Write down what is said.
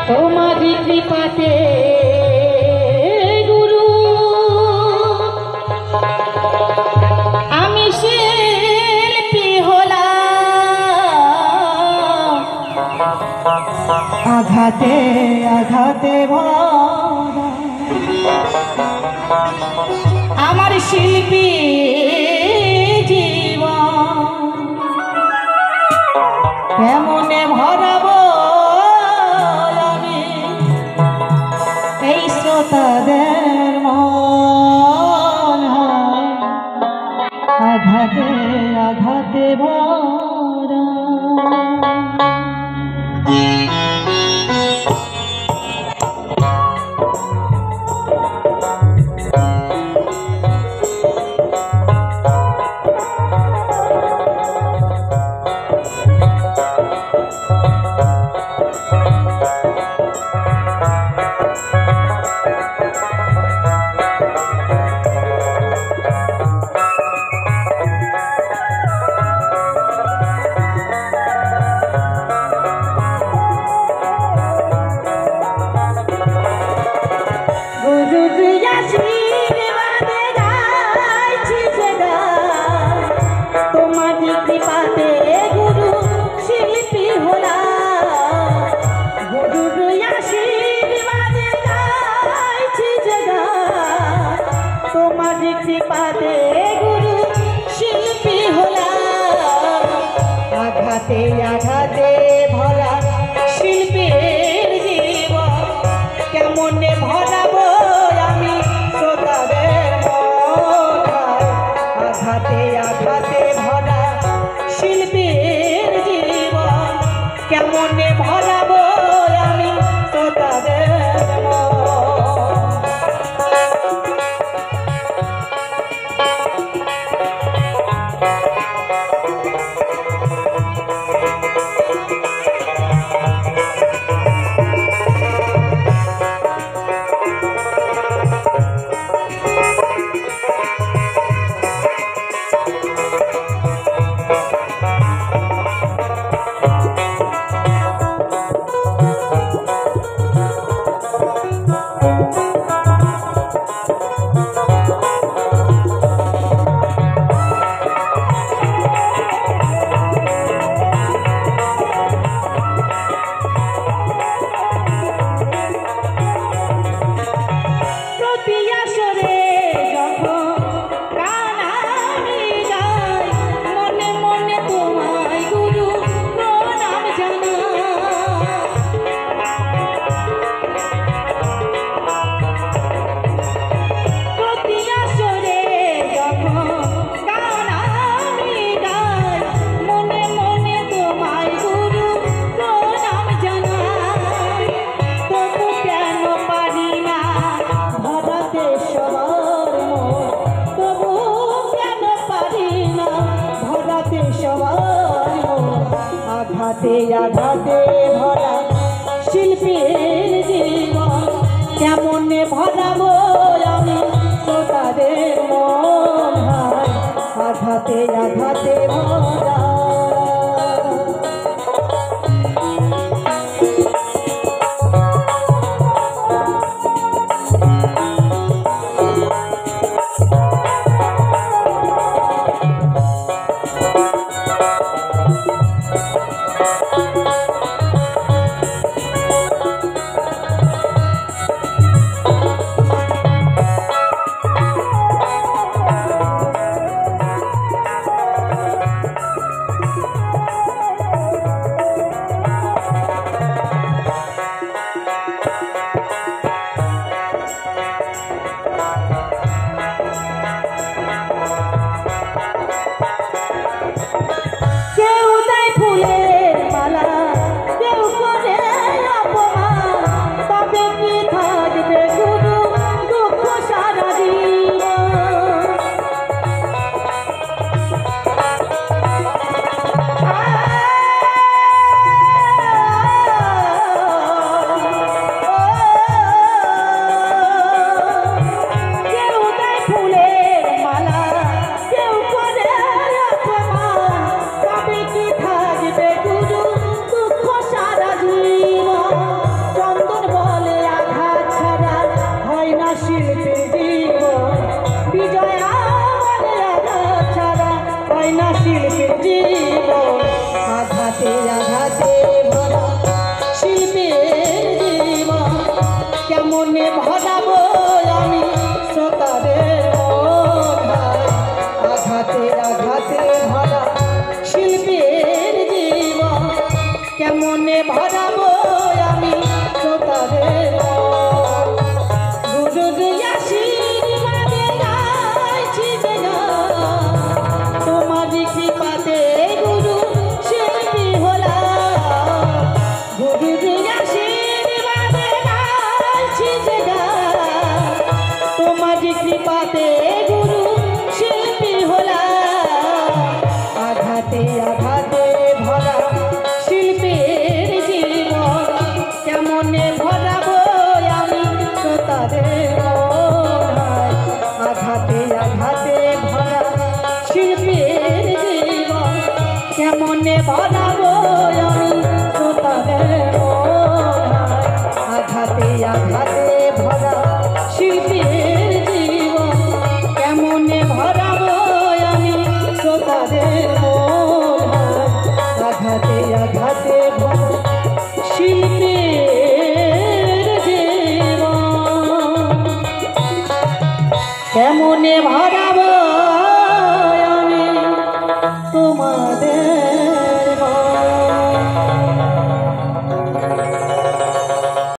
তোমারি কৃপাতে গুরু আমি শিল্পী হলাম আঘাতে আঘাতে আমার শিল্পী জীবন কেমনে ভরাবো শ্রোতাদের মন আঘাতে আঘাতে ভরা আঘাতে আঘাতে ভরা শিল্পীর জীবন কেমনে ভরাবো আমি শ্রোতাদের মন আঘাতে আঘাতে ভরা শিল্পীর জীবন কেমনে ভরাবো আমি শ্রোতাদের মন আঘাতে আঘাতে ভরা শিল্পীর জীবন কেমনে ভরাবো আমি শ্রোতাদের মন আঘাতে আঘাতে ভরা হয় না শিল্পীর জীবন আঘাতে আঘাতে ভরা শিল্পীর জীবন কেমনে ভরাবো আমি শ্রোতাদের মন আঘাতে আঘাতে ভরা শিল্পীর জীবন কেমনে ভরাবো আমি শ্রোতাদের কৃপাতে গুরু শিল্পী হলা আঘাতে আঘাতে ভরা শিল্পীর জীবন কেমনে ভরাবো আমি শ্রোতাদের আঘাতে আঘাতে ভরা শিল্পীর জীবন কেমনে ভরাবো আমি শ্রোতাদের আঘাতে আঘাতে ভরা শিল্পীর জীবন কেমনে ভরাবো আমি শ্রোতাদের আঘাতে আঘাতে ভরা শিল্পীর জীবন কেমনে ভরা